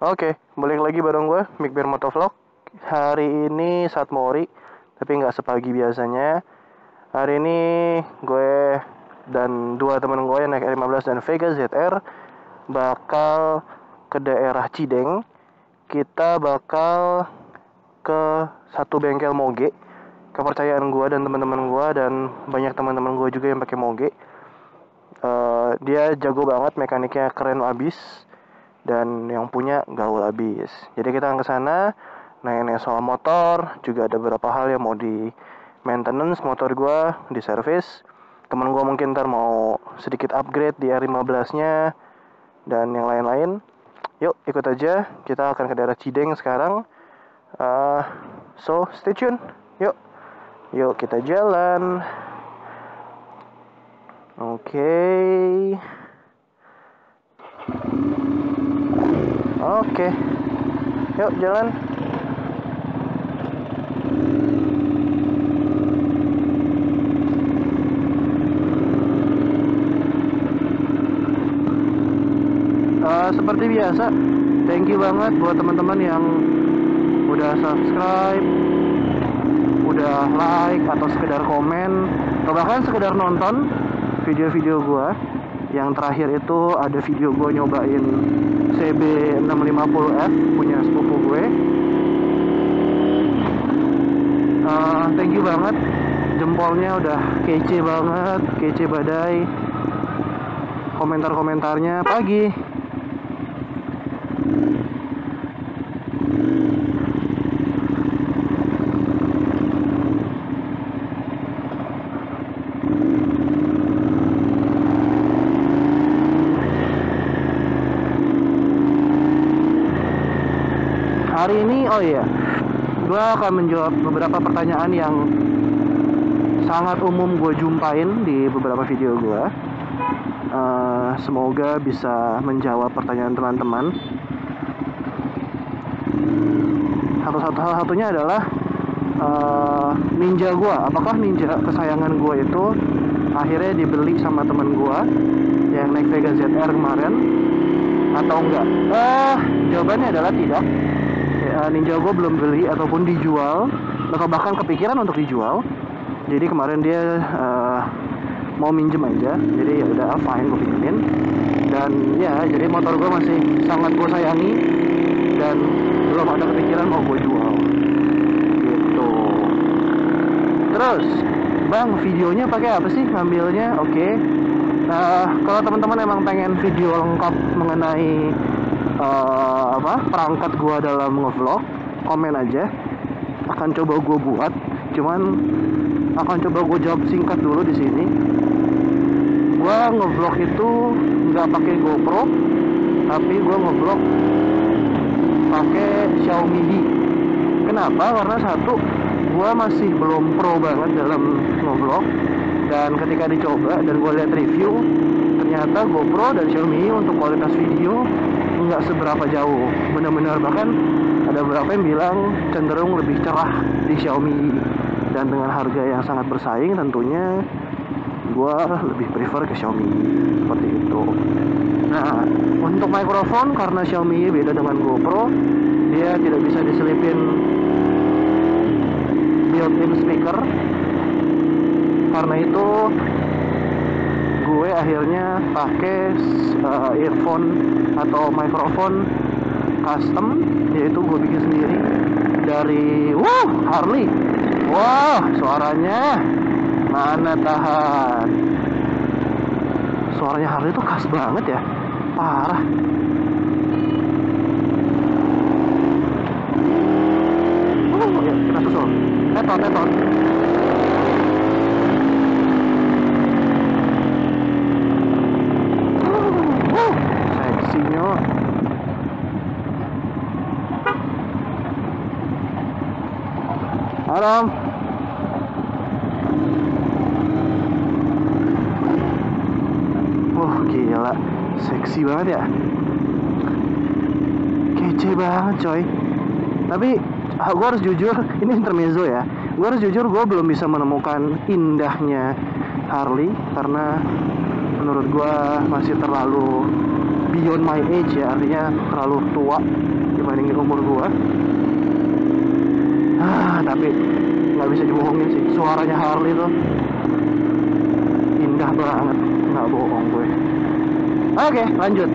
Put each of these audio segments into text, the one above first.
Oke, balik lagi bareng gue, Mick Bear Motovlog. Hari ini saat Mori, tapi nggak sepagi biasanya. Hari ini gue dan dua teman gue yang naik R15 dan Vega ZR bakal ke daerah Cideng. Kita bakal ke satu bengkel moge. Kepercayaan gue dan teman-teman gue dan banyak teman-teman gue juga yang pakai moge. Dia jago banget, mekaniknya keren abis. Dan yang punya gaul abis. Jadi kita akan ke sana, nanya soal motor, juga ada beberapa hal yang mau di maintenance motor gue, di service. Temen gue mungkin ntar mau sedikit upgrade di R15-nya dan yang lain-lain. Yuk ikut aja, kita akan ke daerah Cideng sekarang. So stay tune, yuk kita jalan. Oke, yuk jalan. Seperti biasa, thank you banget buat teman-teman yang udah subscribe, udah like atau sekedar komen, atau bahkan sekedar nonton video-video gue. Yang terakhir itu ada video gue nyobain CB650F punya sepupu gue. Thank you banget, jempolnya udah kece banget, kece badai. Komentar-komentarnya pagi. Hari ini, gue akan menjawab beberapa pertanyaan yang sangat umum gue jumpain di beberapa video gue. Semoga bisa menjawab pertanyaan teman-teman. Salah satunya adalah Ninja gue. Apakah Ninja kesayangan gue itu akhirnya dibeli sama teman gue yang naik Vega ZR kemarin atau enggak? Jawabannya adalah tidak. Ninja gue belum beli ataupun dijual, atau bahkan kepikiran untuk dijual. Jadi kemarin dia mau minjem aja, jadi ya udah fine, gue pinjemin. Dan ya, jadi motor gue masih sangat gue sayangi dan belum ada kepikiran mau gue jual gitu. Terus bang, videonya pakai apa sih ngambilnya? Oke. Kalau teman-teman emang pengen video lengkap mengenai perangkat gua dalam ngevlog, komen aja, akan coba gua buat. Cuman akan coba gua jawab singkat dulu di sini. Gua ngevlog itu nggak pakai GoPro, tapi gua ngevlog pakai Xiaomi Mi. Kenapa? Karena satu, gua masih belum pro banget dalam ngevlog, dan ketika dicoba dan gua lihat review, ternyata GoPro dan Xiaomi untuk kualitas video nggak seberapa jauh, benar-benar. Bahkan ada beberapa yang bilang cenderung lebih cerah di Xiaomi, dan dengan harga yang sangat bersaing tentunya gue lebih prefer ke Xiaomi, seperti itu. Nah, untuk mikrofon, karena Xiaomi beda dengan GoPro, dia tidak bisa diselipin built-in speaker. Karena itu gue akhirnya pakai earphone atau mikrofon custom, yaitu gue bikin sendiri dari Harley. Wah, suaranya mana tahan. Suaranya Harley itu khas banget ya, parah. Ya, kita susul. Tetot. Alam. Gila, seksi banget ya, kece banget coy. Tapi gue harus jujur, ini intermezzo ya, gue harus jujur, gue belum bisa menemukan indahnya Harley karena menurut gue masih terlalu beyond my age ya, artinya terlalu tua dibandingin umur gua. Tapi nggak bisa dibohongin sih, suaranya Harley tuh indah banget, nggak bohong gue. Oke, lanjut.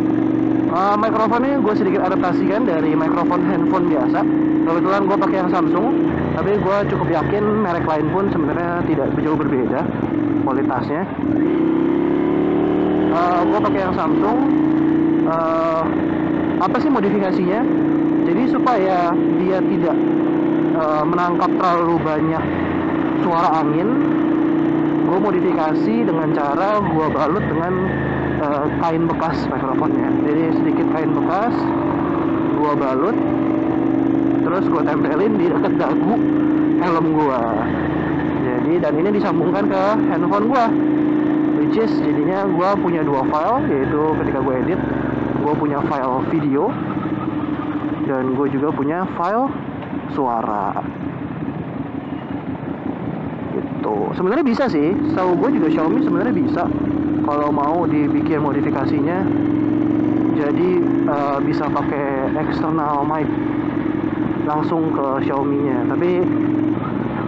Mikrofonnya gue sedikit adaptasikan dari mikrofon handphone biasa. Kebetulan gue pakai yang Samsung, tapi gue cukup yakin merek lain pun sebenarnya tidak jauh berbeda kualitasnya. Gue pakai yang Samsung. Apa sih modifikasinya? Jadi supaya dia tidak menangkap terlalu banyak suara angin, gue modifikasi dengan cara gue balut dengan kain bekas mikrofonnya. Jadi sedikit kain bekas gue balut, terus gue tempelin di dekat dagu helm gue. Jadi dan ini disambungkan ke handphone gue, which is jadinya gue punya dua file, yaitu ketika gue edit gue punya file video dan gue juga punya file suara. Gitu. Sebenarnya bisa sih, setahu gue juga Xiaomi sebenarnya bisa kalau mau dibikin modifikasinya. Jadi bisa pakai external mic langsung ke Xiaomi-nya, tapi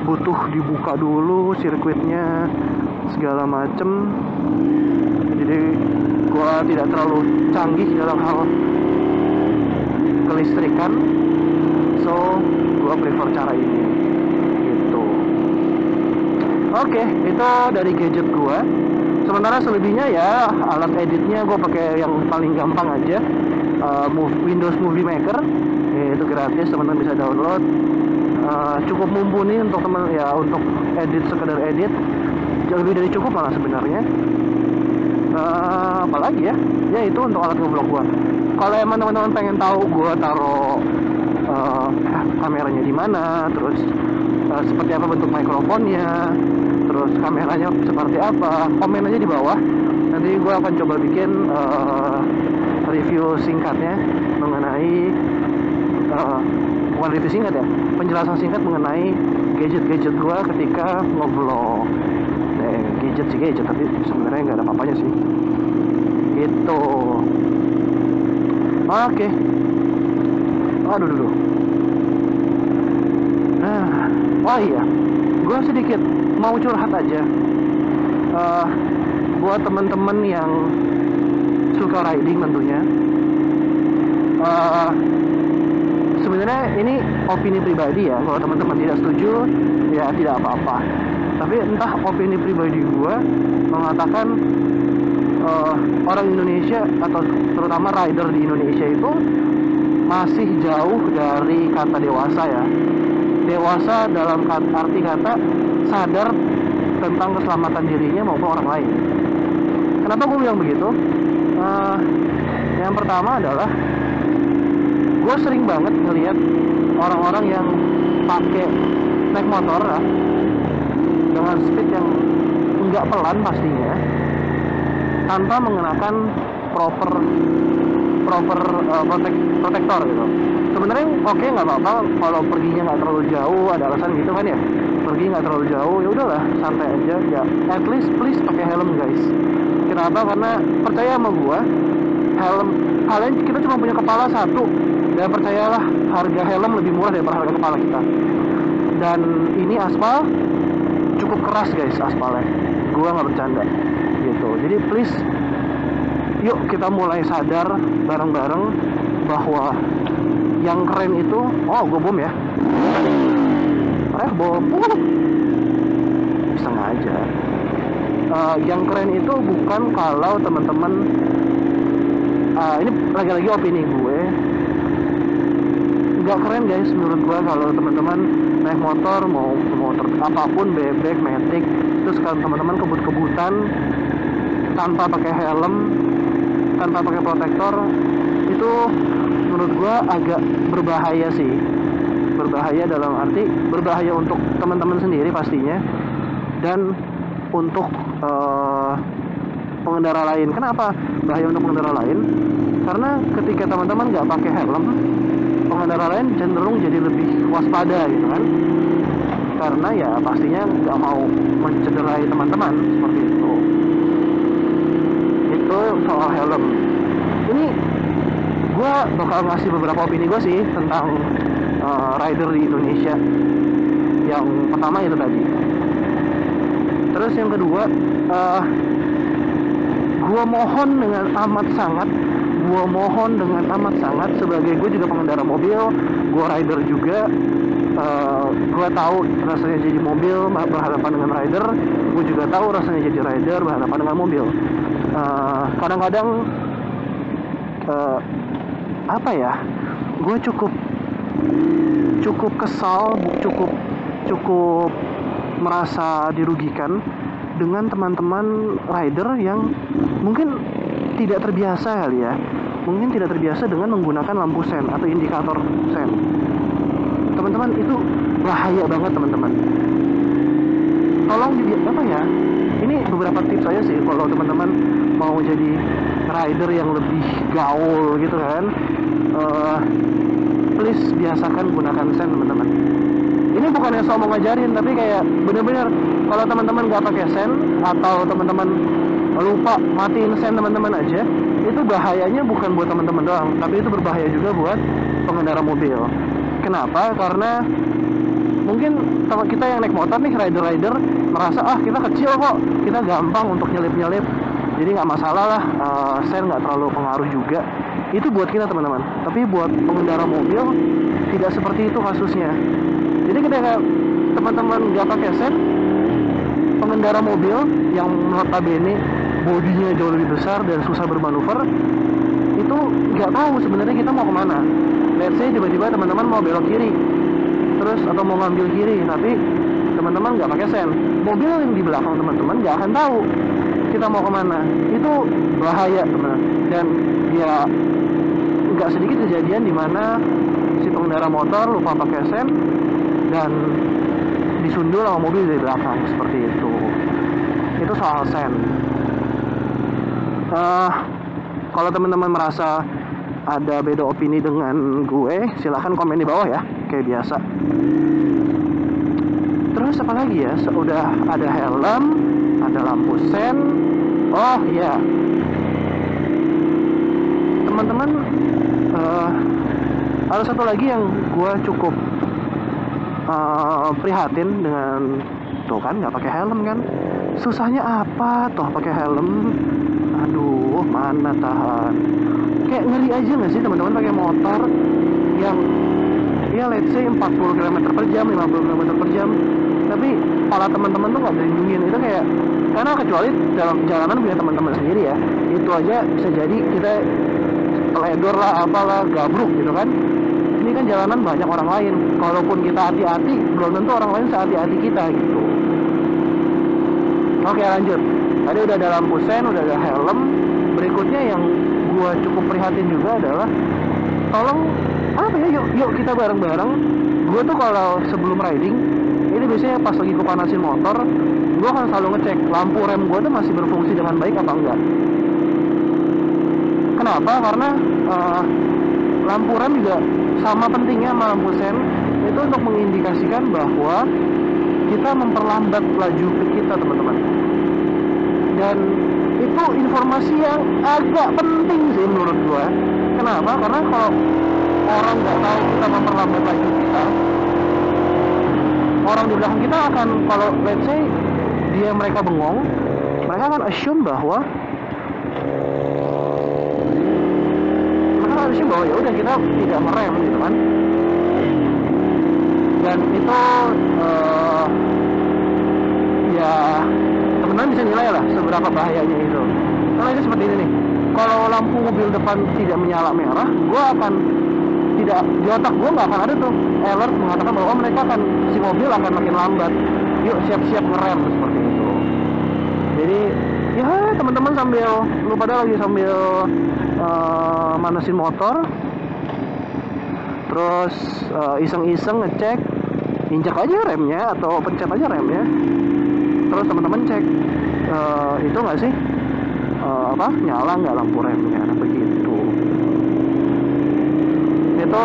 butuh dibuka dulu sirkuitnya segala macem. Jadi gua tidak terlalu canggih dalam hal kelistrikan, so gua prefer cara ini gitu. Oke, itu dari gadget gua. Sementara selebihnya ya alat editnya gue pakai yang paling gampang aja, Windows Movie Maker. Itu gratis, teman-teman bisa download. Cukup mumpuni untuk teman ya, untuk edit, sekedar edit, lebih dari cukup malah sebenarnya. Apalagi ya itu untuk alat ngeblok gue. Kalau emang teman-teman pengen tahu gue taruh kameranya di mana, terus seperti apa bentuk mikrofonnya, terus kameranya seperti apa, komen aja di bawah. Nanti gue akan coba bikin review singkatnya mengenai bukan review singkat ya, penjelasan singkat mengenai gadget-gadget gue ketika nge-vlog. Gadget sih gadget, tapi sebenarnya nggak ada apa-apanya sih gitu. Oke. Aduh. Oh iya, gue sedikit mau curhat aja. Buat temen-temen yang suka riding tentunya, sebenarnya ini opini pribadi ya. Kalau teman-teman tidak setuju ya tidak apa-apa. Tapi entah opini pribadi gue mengatakan orang Indonesia atau terutama rider di Indonesia itu masih jauh dari kata dewasa ya. Dewasa dalam arti kata sadar tentang keselamatan dirinya maupun orang lain. Kenapa gue bilang begitu? Yang pertama adalah gue sering banget ngelihat orang-orang yang pakai naik motor lah, dengan speed yang nggak pelan pastinya, tanpa mengenakan proper protektor gitu. Sebenarnya oke, nggak apa-apa kalau perginya nggak terlalu jauh, ada alasan gitu kan ya, pergi nggak terlalu jauh ya udahlah santai aja ya, at least please pakai helm guys. Kenapa? Karena percaya sama gua, helm kalian, kita cuma punya kepala satu, dan percayalah harga helm lebih murah daripada harga kepala kita. Dan ini aspal cukup keras guys, aspalnya gua nggak bercanda gitu. Jadi please, yuk kita mulai sadar bareng-bareng bahwa yang keren itu, gue bom ya, bom, sengaja. Yang keren itu bukan kalau teman-teman, ini lagi-lagi opini gue, nggak keren guys menurut gue kalau teman-teman naik motor, mau motor apapun, bebek, matic, terus kalau teman-teman kebut-kebutan tanpa pakai helm, tanpa pakai protektor, itu menurut gue agak berbahaya sih. Berbahaya dalam arti berbahaya untuk teman-teman sendiri pastinya, dan untuk pengendara lain. Kenapa bahaya untuk pengendara lain? Karena ketika teman-teman nggak pakai helm, pengendara lain cenderung jadi lebih waspada gitu kan, karena ya pastinya nggak mau mencederai teman-teman seperti itu. Itu soal helm. ini gue bakal ngasih beberapa opini gue sih tentang rider di Indonesia. Yang pertama itu tadi. Terus yang kedua, gue mohon dengan amat sangat, sebagai gue juga pengendara mobil, gue rider juga, gue tahu rasanya jadi mobil berhadapan dengan rider, gue juga tahu rasanya jadi rider berhadapan dengan mobil. Kadang-kadang apa ya, gue cukup kesal, cukup merasa dirugikan dengan teman-teman rider yang mungkin tidak terbiasa kali ya, mungkin tidak terbiasa dengan menggunakan lampu sen atau indikator sen. Teman-teman, itu bahaya banget teman-teman. Tolong apa ya, ini beberapa tips aja sih kalau teman-teman mau jadi rider yang lebih gaul gitu kan. Please biasakan gunakan sen teman-teman. Ini bukan yang mau ngajarin, tapi kayak bener-bener kalau teman-teman nggak pakai sen atau teman-teman lupa matiin sen teman-teman aja, itu bahayanya bukan buat teman-teman doang, tapi itu berbahaya juga buat pengendara mobil. Kenapa? Karena mungkin teman kita yang naik motor nih, rider merasa kita kecil kok, kita gampang untuk nyelip, jadi nggak masalah lah, sen nggak terlalu pengaruh juga. Itu buat kita teman-teman, tapi buat pengendara mobil tidak seperti itu kasusnya. Jadi ketika teman-teman nggak pakai sen, pengendara mobil yang notabene bodinya jauh lebih besar dan susah bermanuver, itu nggak tahu sebenarnya kita mau kemana. Let's say tiba-tiba teman-teman mau belok kiri, terus atau mau ngambil kiri, tapi teman-teman nggak pakai sen, mobil yang di belakang teman-teman nggak akan tahu kita mau kemana. Itu bahaya teman. Dan ya nggak sedikit kejadian di mana si pengendara motor lupa pakai sen dan disundul sama mobil dari belakang seperti itu. Itu soal sen. Kalau teman-teman merasa ada beda opini dengan gue, silahkan komen di bawah ya, kayak biasa. Terus apa lagi ya? Udah ada helm, ada lampu sen. Oh iya, teman-teman, ada satu lagi yang gue cukup prihatin dengan, tuh kan nggak pakai helm kan, susahnya apa toh pakai helm. Aduh, mana tahan, kayak ngeri aja nggak sih teman-teman pakai motor yang ya let's say 40 km per jam, 50 km per jam, tapi kepala teman-teman tuh nggak dilindungin. Itu kayak, karena kecuali dalam jalanan punya teman-teman sendiri ya, itu aja bisa jadi kita teledor lah, apalah, gabruk gitu kan. Ini kan jalanan banyak orang lain, kalaupun kita hati-hati, belum tentu orang lain sehati-hati kita gitu. Oke, lanjut. Tadi udah ada lampu sen, udah ada helm. Berikutnya yang gua cukup prihatin juga adalah, tolong apa ya, yuk kita bareng-bareng. Gua tuh kalau sebelum riding, ini biasanya pas lagi gua panasin motor, gua akan selalu ngecek lampu rem gua tuh masih berfungsi dengan baik apa enggak. Kenapa? Karena lampu rem juga sama pentingnya sama lampu sen, itu untuk mengindikasikan bahwa kita memperlambat laju kita teman-teman. Dan itu informasi yang agak penting sih menurut gue. Kenapa? Karena kalau orang nggak tahu kita memperlambat laju kita, orang di belakang kita akan, kalau let's say mereka bengong, mereka akan assume bahwa ya udah kita tidak merem gitu kan. Dan itu ya teman-teman bisa nilai lah seberapa bahayanya itu. Karena itu seperti ini nih, kalau lampu mobil depan tidak menyala merah, gue akan tidak, di otak gue nggak akan ada tuh alert mengatakan bahwa mereka akan, si mobil akan makin lambat, yuk siap-siap ngerem seperti itu. Jadi ya teman-teman sambil, lu pada lagi sambil manasin motor, terus iseng-iseng ngecek, injak aja remnya atau pencet aja remnya, terus teman-teman cek itu nggak sih nyala nggak lampu remnya, begitu. Itu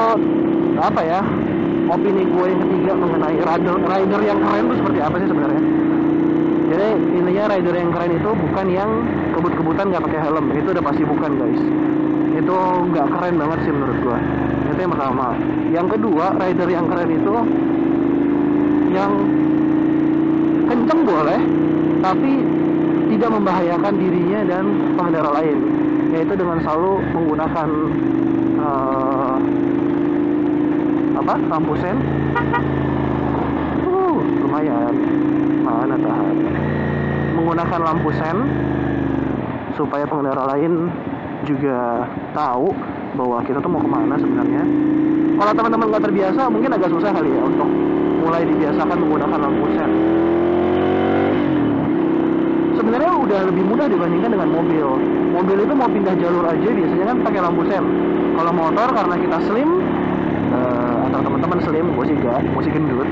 apa ya, opini gue yang ketiga mengenai rider yang keren itu seperti apa sih sebenarnya. Jadi intinya rider yang keren itu bukan yang kebut-kebutan nggak pakai helm, itu udah pasti bukan guys. itu nggak keren banget sih menurut gua. Itu yang pertama. Yang kedua, rider yang keren itu yang kenceng boleh, tapi tidak membahayakan dirinya dan pengendara lain, yaitu dengan selalu menggunakan lampu sen. Lumayan, mana tahan. Menggunakan lampu sen supaya pengendara lain juga tahu bahwa kita tuh mau kemana sebenarnya. Kalau teman-teman nggak terbiasa, mungkin agak susah kali ya untuk mulai dibiasakan menggunakan lampu sen. Sebenarnya udah lebih mudah dibandingkan dengan mobil. Mobil itu mau pindah jalur aja biasanya kan pakai lampu sen. Kalau motor karena kita slim, atau teman-teman slim, gue sih gak, gue sih gendut.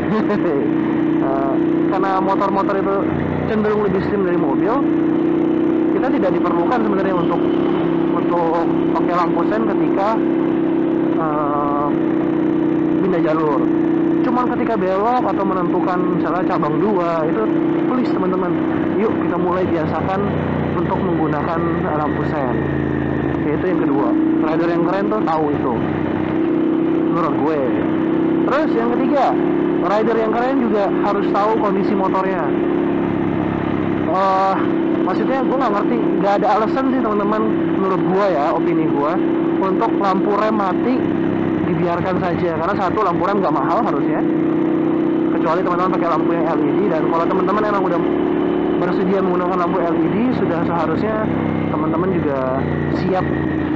Karena motor-motor itu cenderung lebih slim dari mobil, kita tidak diperlukan sebenarnya untuk pakai lampu sen ketika pindah jalur. Cuman ketika belok atau menentukan misalnya cabang 2 itu, please teman-teman, yuk kita mulai biasakan untuk menggunakan lampu sen. Itu yang kedua, rider yang keren tuh tahu itu menurut gue. Terus yang ketiga, rider yang keren juga harus tahu kondisi motornya. Maksudnya gue nggak ngerti, nggak ada alasan sih teman-teman, menurut gue ya, opini gue, untuk lampu rem mati dibiarkan saja. Karena satu, lampu rem nggak mahal harusnya, kecuali teman-teman pakai lampu yang LED. Dan kalau teman-teman emang udah bersedia menggunakan lampu LED, sudah seharusnya teman-teman juga siap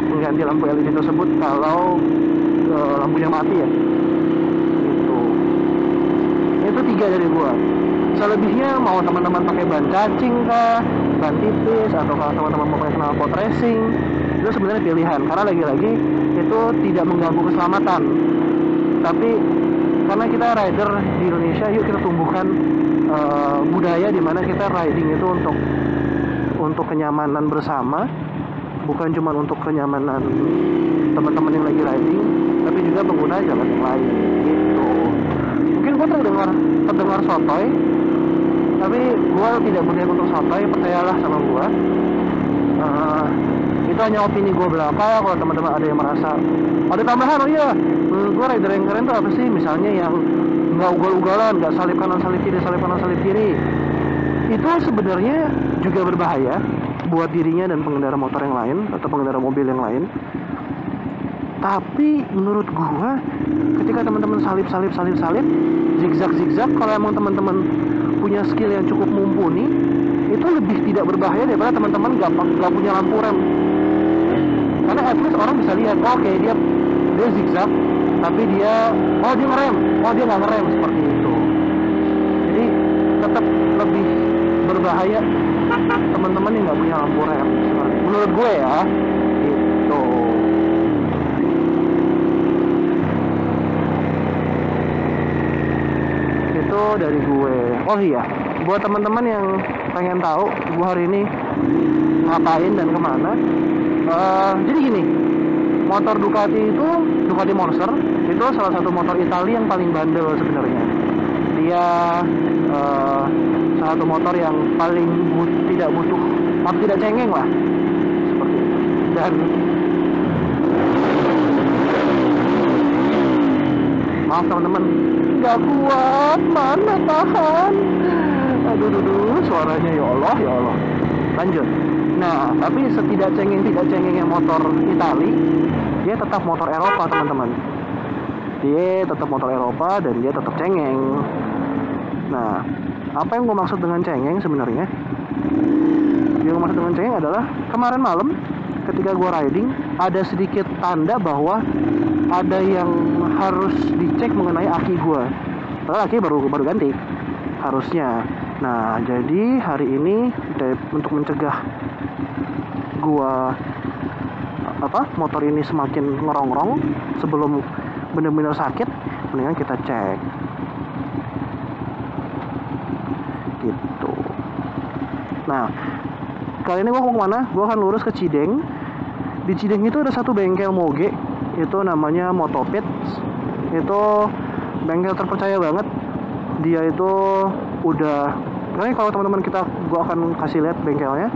mengganti lampu LED tersebut kalau lampunya mati ya. Itu 3 dari gua. Selebihnya mau teman-teman pakai ban cacing kah, ban tipis, atau kalau teman-teman mau pakai knalpot racing, itu sebenarnya pilihan. Karena lagi-lagi itu tidak mengganggu keselamatan. Tapi karena kita rider di Indonesia, yuk kita tumbuhkan budaya di mana kita riding itu untuk kenyamanan bersama, bukan cuma untuk kenyamanan teman-teman yang lagi riding, tapi juga pengguna jalan yang lain gitu. Mungkin gue terdengar sotoy, tapi gue tidak berniat untuk sotoy, percayalah sama gue. Itu hanya opini gue belaka. Kalau teman-teman ada yang merasa ada tambahan, oh iya, menurut gue rider yang keren tuh apa sih, misalnya yang nggak ugal-ugalan, nggak salip kanan salip kiri, salip kanan salip kiri, itu sebenarnya juga berbahaya buat dirinya dan pengendara motor yang lain atau pengendara mobil yang lain. Tapi menurut gua, ketika teman-teman salip, zigzag, kalau emang teman-teman punya skill yang cukup mumpuni, itu lebih tidak berbahaya daripada teman-teman gak punya lampu rem. Karena at least orang bisa lihat, oh, oke, dia zigzag, tapi dia ngerem, dia nggak ngerem, seperti itu. Jadi tetap lebih berbahaya teman-teman yang nggak punya lampu rem, menurut gue ya, gitu. Itu dari gue. Oh iya, buat teman-teman yang pengen tahu gue hari ini ngapain dan kemana, jadi gini, motor Ducati Monster itu salah satu motor Italia yang paling bandel sebenarnya. Dia salah satu motor yang paling tidak butuh atau tidak cengeng lah, seperti itu. Dan maaf teman-teman, nggak kuat, mana tahan. Aduh, suaranya ya Allah. Lanjut. Nah, tapi tidak cengengnya motor Itali, dia tetap motor Eropa teman-teman. Dia tetap motor Eropa dan dia tetap cengeng. Nah, apa yang gue maksud dengan cengeng sebenarnya? Yang gue maksud dengan cengeng adalah kemarin malam ketika gue riding, ada sedikit tanda bahwa ada yang harus dicek mengenai aki gue. Padahal aki baru ganti harusnya. Nah, jadi hari ini untuk mencegah gua motor ini semakin ngerongrong sebelum benar-benar sakit, mendingan kita cek gitu. Nah, kali ini gua mau kemana? Gua akan lurus ke Cideng. Di Cideng itu ada satu bengkel moge, itu namanya Motopit. Itu bengkel terpercaya banget. Dia itu udah, kalau teman-teman gue akan kasih lihat bengkelnya.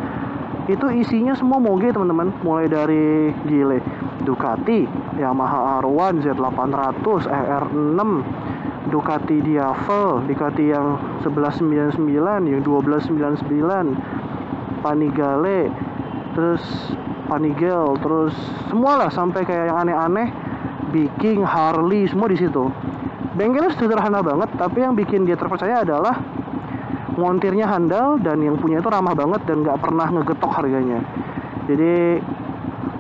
Itu isinya semua moge teman-teman, mulai dari gile Ducati, Yamaha R1, Z800, ER6, Ducati Diavel, Ducati yang 1199, yang 1299, Panigale, terus Panigale, terus semualah sampai kayak yang aneh-aneh, Viking, Harley, semua di situ. Bengkelnya sederhana banget, tapi yang bikin dia terpercaya adalah montirnya handal dan yang punya itu ramah banget dan nggak pernah ngegetok harganya. Jadi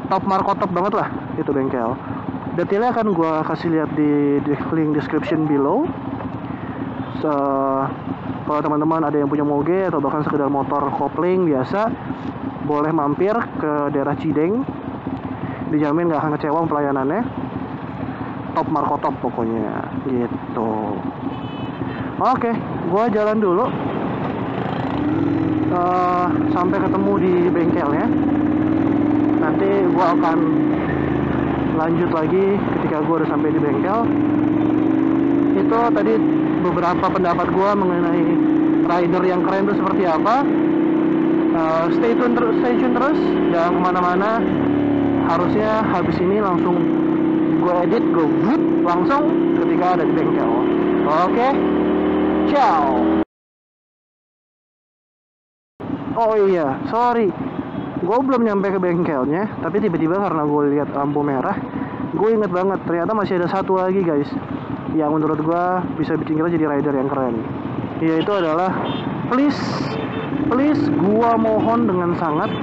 top marko top banget lah itu bengkel. Detailnya akan gue kasih lihat di link description below. Kalau teman-teman ada yang punya moge atau bahkan sekedar motor kopling biasa, boleh mampir ke daerah Cideng. Dijamin nggak akan kecewa pelayanannya. Top marko top pokoknya gitu. Oke, gue jalan dulu. Sampai ketemu di bengkelnya. Nanti gue akan lanjut lagi ketika gue udah sampai di bengkel. Itu tadi beberapa pendapat gue mengenai rider yang keren itu seperti apa. Stay tune terus, jangan kemana-mana. Harusnya habis ini langsung gue edit, gue boot langsung ketika ada di bengkel. Oke, ciao. Oh iya, sorry, gue belum nyampe ke bengkelnya, tapi tiba-tiba karena gue lihat lampu merah, gue inget banget ternyata masih ada satu lagi guys, yang menurut gue bisa bikin kita jadi rider yang keren. Yaitu adalah please, gue mohon dengan sangat,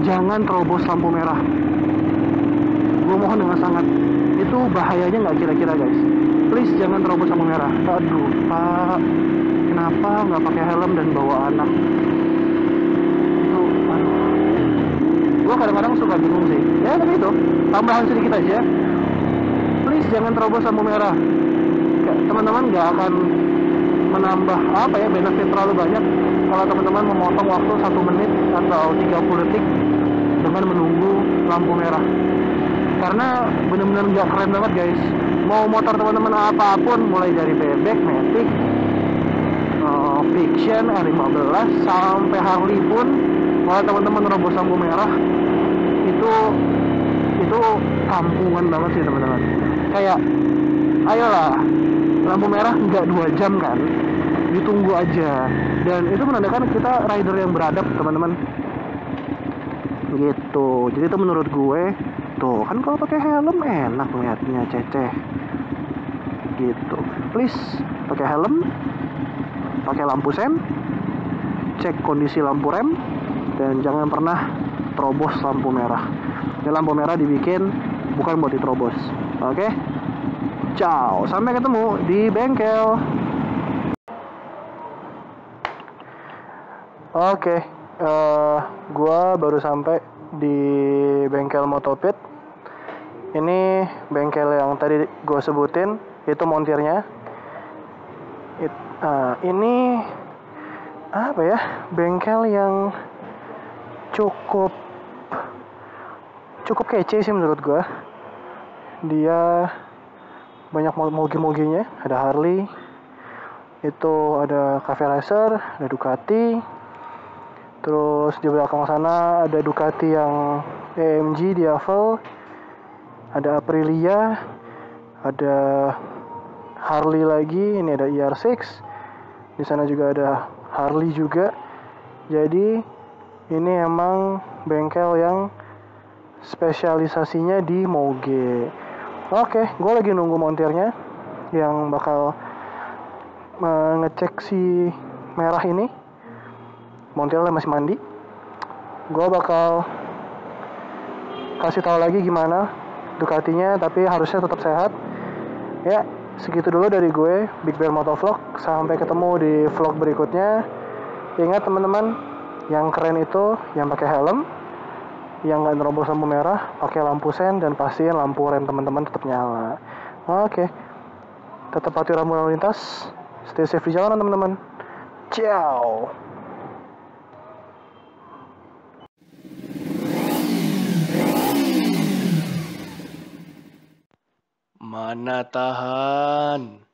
jangan terobos lampu merah. Gue mohon dengan sangat, itu bahayanya nggak kira-kira guys. Please jangan terobos lampu merah. Aduh pak, kenapa nggak pakai helm dan bawa anak? Itu, aduh. Gue kadang-kadang suka bingung sih. Ya tapi itu, tambahan sedikit aja. Please jangan terobos lampu merah. Teman-teman nggak akan menambah apa ya benefit terlalu banyak kalau teman-teman memotong waktu 1 menit atau 30 detik dengan menunggu lampu merah. Karena benar-benar nggak keren banget guys. Mau motor teman-teman apapun, mulai dari bebek, matic, Fiction, R15 sampai Harley pun, kalau teman-teman nerobos lampu merah itu kampungan banget sih teman-teman. Kayak ayolah, lampu merah nggak 2 jam kan, ditunggu aja, dan itu menandakan kita rider yang beradab teman-teman gitu. Jadi itu menurut gue tuh kan kalau pakai helm enak lihatnya ceceh gitu. Please pakai helm, pakai lampu sen, cek kondisi lampu rem, dan jangan pernah terobos lampu merah. Ini lampu merah dibikin bukan buat diterobos. Oke? Ciao, sampai ketemu di bengkel. Oke, gua baru sampai di bengkel Motopit. Ini bengkel yang tadi gue sebutin, itu montirnya. Ini apa ya, bengkel yang cukup kece sih menurut gue. Dia banyak moge-mogenya, ada Harley, itu ada Cafe Racer, ada Ducati, terus di belakang sana ada Ducati yang AMG Diavel, ada Aprilia, ada Harley lagi, ini ada ER6, di sana juga ada Harley juga. Jadi ini emang bengkel yang spesialisasinya di moge. Oke, gue lagi nunggu montirnya yang bakal ngecek si merah ini. Montirnya masih mandi. Gue bakal kasih tahu lagi gimana Ducatinya, tapi harusnya tetap sehat. Ya, segitu dulu dari gue, Big Bear Motovlog. Sampai ketemu di vlog berikutnya. Ingat teman-teman, yang keren itu yang pakai helm, yang nggak nerobos lampu merah, pakai lampu sen, dan pastiin lampu rem teman-teman tetap nyala. Oke, tetap patuhi rambu lalu lintas, stay safe di jalanan teman-teman. Ciao. Mana tahan.